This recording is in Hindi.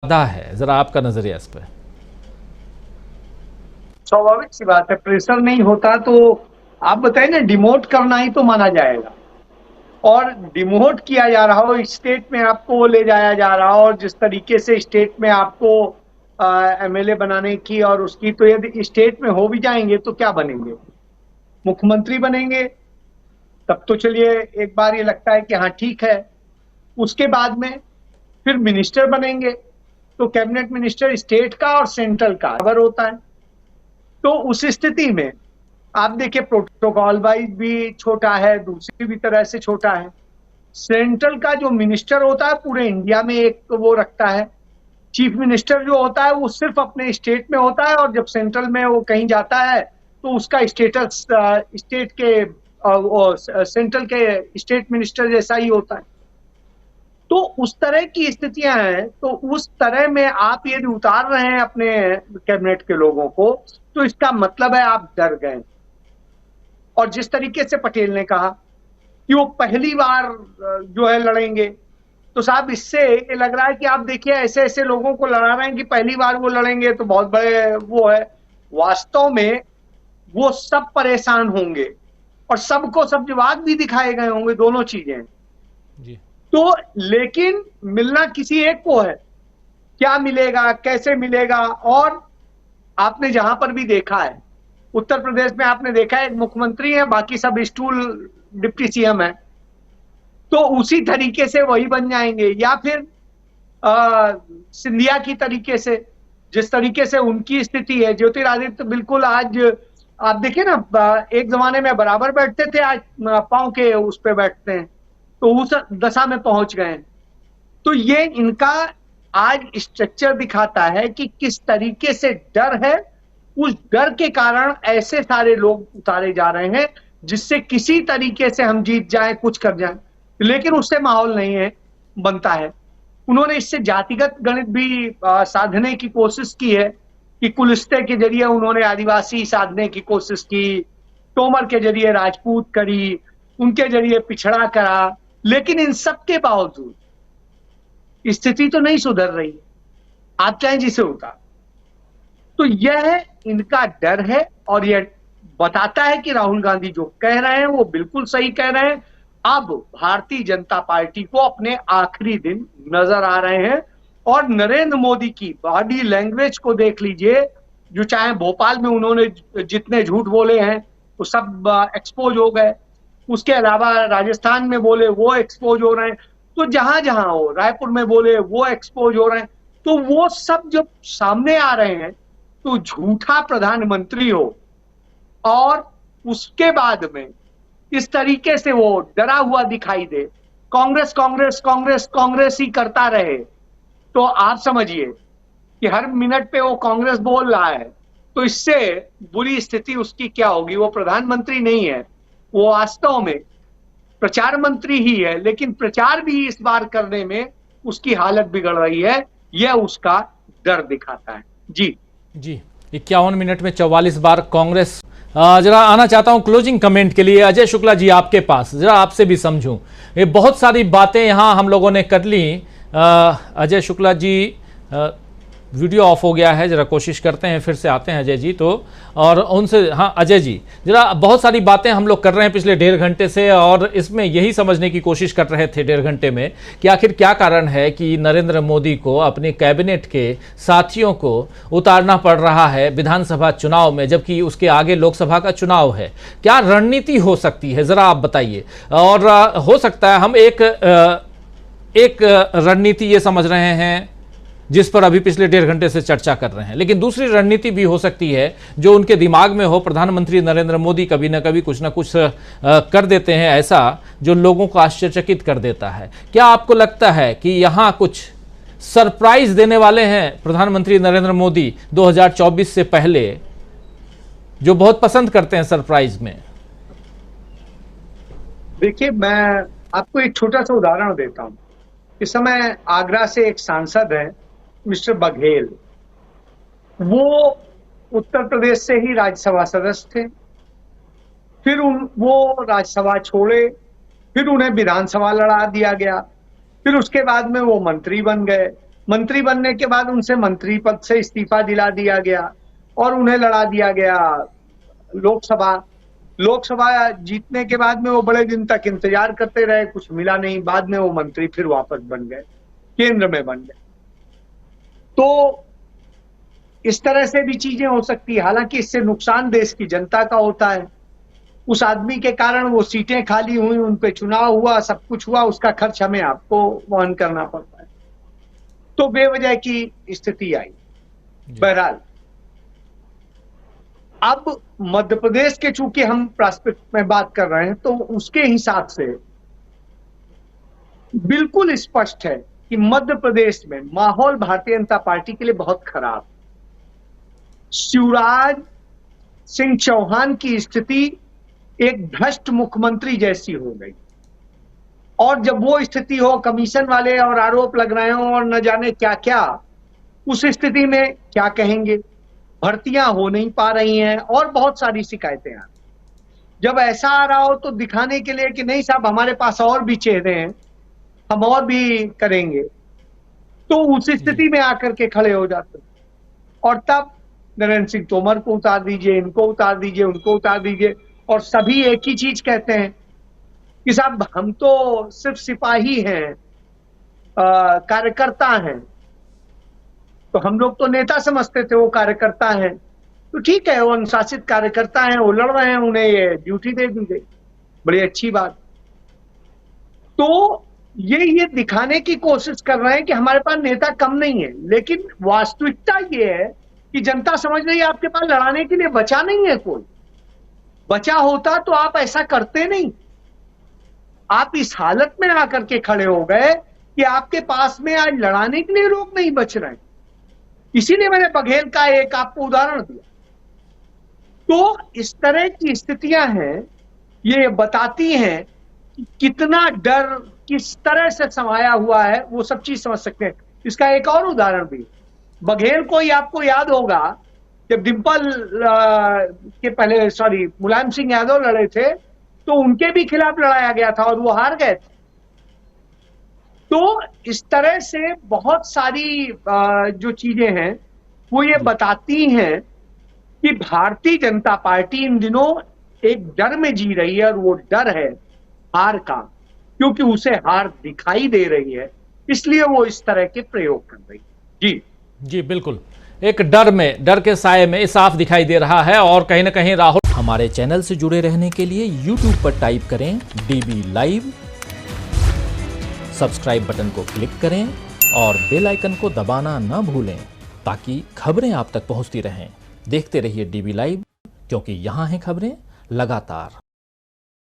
बाधा है, जरा आपका नजरिया इस पे। स्वाभाविक सी बात है, प्रेशर नहीं होता तो आप बताइए ना, डिमोट करना ही तो माना जाएगा। और डिमोट किया जा रहा हो, स्टेट में आपको ले जाया जा रहा हो, और जिस तरीके से स्टेट में आपको एमएलए बनाने की और उसकी, तो यदि स्टेट में हो भी जाएंगे तो क्या बनेंगे? मुख्यमंत्री बनेंगे। तब तो चलिए एक बार ये लगता है कि हाँ ठीक है। उसके बाद में फिर मिनिस्टर बनेंगे, तो कैबिनेट मिनिस्टर स्टेट का और सेंट्रल का बराबर होता है। तो उस स्थिति में आप देखिए, प्रोटोकॉल वाइज भी छोटा है, दूसरी भी तरह से छोटा है। सेंट्रल का जो मिनिस्टर होता है पूरे इंडिया में एक तो वो रखता है। चीफ मिनिस्टर जो होता है वो सिर्फ अपने स्टेट में होता है, और जब सेंट्रल में वो कहीं जाता है तो उसका स्टेटस स्टेट के सेंट्रल के स्टेट मिनिस्टर जैसा ही होता है। तो उस तरह की स्थितियां हैं। तो उस तरह में आप यदि उतार रहे हैं अपने कैबिनेट के लोगों को, तो इसका मतलब है आप डर गए। और जिस तरीके से पटेल ने कहा कि वो पहली बार जो है लड़ेंगे, तो साहब इससे ये लग रहा है कि आप देखिए ऐसे ऐसे लोगों को लड़ा रहे हैं कि पहली बार वो लड़ेंगे तो बहुत बड़े वो है। वास्तव में वो सब परेशान होंगे और सबको सब जवाब भी दिखाए गए होंगे, दोनों चीजें जी। तो। लेकिन मिलना किसी एक को है, क्या मिलेगा, कैसे मिलेगा। और आपने जहां पर भी देखा है, उत्तर प्रदेश में आपने देखा है एक मुख्यमंत्री है, बाकी सब स्टूल डिप्टी सीएम है। तो उसी तरीके से वही बन जाएंगे, या फिर सिंधिया की तरीके से, जिस तरीके से उनकी स्थिति है। ज्योतिरादित्य बिल्कुल आज आप देखिए ना, एक जमाने में बराबर बैठते थे, आज पांव के उस पे बैठते हैं, तो उस दशा में पहुंच गए। तो ये इनका आज स्ट्रक्चर दिखाता है कि किस तरीके से डर है। उस डर के कारण ऐसे सारे लोग उतारे जा रहे हैं जिससे किसी तरीके से हम जीत जाएं, कुछ कर जाएं, लेकिन उससे माहौल नहीं है बनता है। उन्होंने इससे जातिगत गणित भी साधने की कोशिश की है कि कुलिस्ते के जरिए उन्होंने आदिवासी साधने की कोशिश की, तोमर के जरिए राजपूत करी, उनके जरिए पिछड़ा करा, लेकिन इन सब के बावजूद स्थिति तो नहीं सुधर रही, आप चाहे जिसे उतार। तो यह इनका डर है, और यह बताता है कि राहुल गांधी जो कह रहे हैं वो बिल्कुल सही कह रहे हैं। अब भारतीय जनता पार्टी को अपने आखिरी दिन नजर आ रहे हैं। और नरेंद्र मोदी की बॉडी लैंग्वेज को देख लीजिए, जो चाहे भोपाल में उन्होंने जितने झूठ बोले हैं वो सब एक्सपोज हो गए, उसके अलावा राजस्थान में बोले वो एक्सपोज हो रहे हैं, तो जहां जहां हो, रायपुर में बोले वो एक्सपोज हो रहे हैं। तो वो सब जब सामने आ रहे हैं, तो झूठा प्रधानमंत्री हो और उसके बाद में इस तरीके से वो डरा हुआ दिखाई दे, कांग्रेस कांग्रेस कांग्रेस कांग्रेस ही करता रहे, तो आप समझिए कि हर मिनट पे वो कांग्रेस बोल रहा है, तो इससे बुरी स्थिति उसकी क्या होगी। वो प्रधानमंत्री नहीं है, वो वास्तव में प्रचार मंत्री ही है, लेकिन प्रचार भी इस बार करने में उसकी हालत बिगड़ रही है। यह उसका डर दिखाता है। जी जी, 51 मिनट में 44 बार कांग्रेस। जरा आना चाहता हूं क्लोजिंग कमेंट के लिए अजय शुक्ला जी आपके पास, जरा आपसे भी समझूं। ये बहुत सारी बातें यहां हम लोगों ने कर ली। अजय शुक्ला जी, वीडियो ऑफ हो गया है, जरा कोशिश करते हैं फिर से आते हैं अजय जी तो, और उनसे। हाँ अजय जी, जरा बहुत सारी बातें हम लोग कर रहे हैं पिछले 1.5 घंटे से, और इसमें यही समझने की कोशिश कर रहे थे 1.5 घंटे में कि आखिर क्या कारण है कि नरेंद्र मोदी को अपने कैबिनेट के साथियों को उतारना पड़ रहा है विधानसभा चुनाव में, जबकि उसके आगे लोकसभा का चुनाव है। क्या रणनीति हो सकती है, जरा आप बताइए। और हो सकता है हम एक रणनीति ये समझ रहे हैं जिस पर अभी पिछले 1.5 घंटे से चर्चा कर रहे हैं, लेकिन दूसरी रणनीति भी हो सकती है जो उनके दिमाग में हो। प्रधानमंत्री नरेंद्र मोदी कभी ना कभी कुछ ना कुछ कर देते हैं ऐसा जो लोगों को आश्चर्यचकित कर देता है। क्या आपको लगता है कि यहां कुछ सरप्राइज देने वाले हैं प्रधानमंत्री नरेंद्र मोदी 2024 से पहले, जो बहुत पसंद करते हैं सरप्राइज में? देखिए, मैं आपको एक छोटा सा उदाहरण देता हूं। इस समय आगरा से एक सांसद है मिस्टर बघेल, वो उत्तर प्रदेश से ही राज्यसभा सदस्य थे। फिर वो राज्यसभा छोड़े, फिर उन्हें विधानसभा लड़ा दिया गया, फिर उसके बाद में वो मंत्री बन गए। मंत्री बनने के बाद उनसे मंत्री पद से इस्तीफा दिला दिया गया और उन्हें लड़ा दिया गया लोकसभा जीतने के बाद में वो बड़े दिन तक इंतजार करते रहे, कुछ मिला नहीं, बाद में वो मंत्री फिर वापस बन गए, केंद्र में बन गए। तो इस तरह से भी चीजें हो सकती है। हालांकि इससे नुकसान देश की जनता का होता है। उस आदमी के कारण वो सीटें खाली हुई, उन पे चुनाव हुआ, सब कुछ हुआ, उसका खर्च हमें आपको वहन करना पड़ता है। तो बेवजह की स्थिति आई। बहरहाल अब मध्य प्रदेश के चूंकि हम प्रॉस्पेक्ट में बात कर रहे हैं, तो उसके हिसाब से बिल्कुल स्पष्ट है कि मध्य प्रदेश में माहौल भारतीय जनता पार्टी के लिए बहुत खराब। शिवराज सिंह चौहान की स्थिति एक भ्रष्ट मुख्यमंत्री जैसी हो गई, और जब वो स्थिति हो, कमीशन वाले और आरोप लग रहे हो और न जाने क्या क्या, उस स्थिति में क्या कहेंगे, भर्तियां हो नहीं पा रही हैं और बहुत सारी शिकायतें आ रही। जब ऐसा आ रहा हो तो दिखाने के लिए कि नहीं साहब हमारे पास और भी चेहरे हैं, हम और भी करेंगे, तो उस स्थिति में आकर के खड़े हो जाते। और तब नरेंद्र सिंह तोमर को उतार दीजिए, इनको उतार दीजिए, उनको उतार दीजिए, और सभी एक ही चीज कहते हैं कि साहब हम तो सिर्फ सिपाही हैं, कार्यकर्ता हैं। तो हम लोग तो नेता समझते थे, वो कार्यकर्ता हैं। तो ठीक है, वो अनुशासित कार्यकर्ता हैं, वो लड़ रहे हैं, उन्हें ये ड्यूटी दे दी गई, बड़ी अच्छी बात। तो ये दिखाने की कोशिश कर रहे हैं कि हमारे पास नेता कम नहीं है, लेकिन वास्तविकता ये है कि जनता समझ रही है आपके पास लड़ाने के लिए बचा नहीं है कोई। बचा होता तो आप ऐसा करते नहीं। आप इस हालत में आकर के खड़े हो गए कि आपके पास में आज लड़ाने के लिए लोग नहीं बच रहे। इसीलिए मैंने बघेल का एक आपको उदाहरण दिया। तो इस तरह की स्थितियां हैं, ये बताती हैं कि कितना डर किस तरह से समाया हुआ है, वो सब चीज समझ सकते हैं। इसका एक और उदाहरण भी, बघेल को ही आपको याद होगा जब डिंपल के पहले मुलायम सिंह यादव लड़े थे, तो उनके भी खिलाफ लड़ाया गया था और वो हार गए थे। तो इस तरह से बहुत सारी जो चीजें हैं वो ये बताती हैं कि भारतीय जनता पार्टी इन दिनों एक डर में जी रही है, और वो डर है हार का, क्योंकि उसे हार दिखाई दे रही है, इसलिए वो इस तरह के प्रयोग कर रही है। जी बिल्कुल, एक डर के साए में साफ दिखाई दे रहा है। और कहीं ना कहीं राहुल, हमारे चैनल से जुड़े रहने के लिए YouTube पर टाइप करें DB लाइव, सब्सक्राइब बटन को क्लिक करें और बेल आइकन को दबाना न भूलें, ताकि खबरें आप तक पहुंचती रहें। देखते रहिए DB लाइव, क्योंकि यहां हैं खबरें लगातार।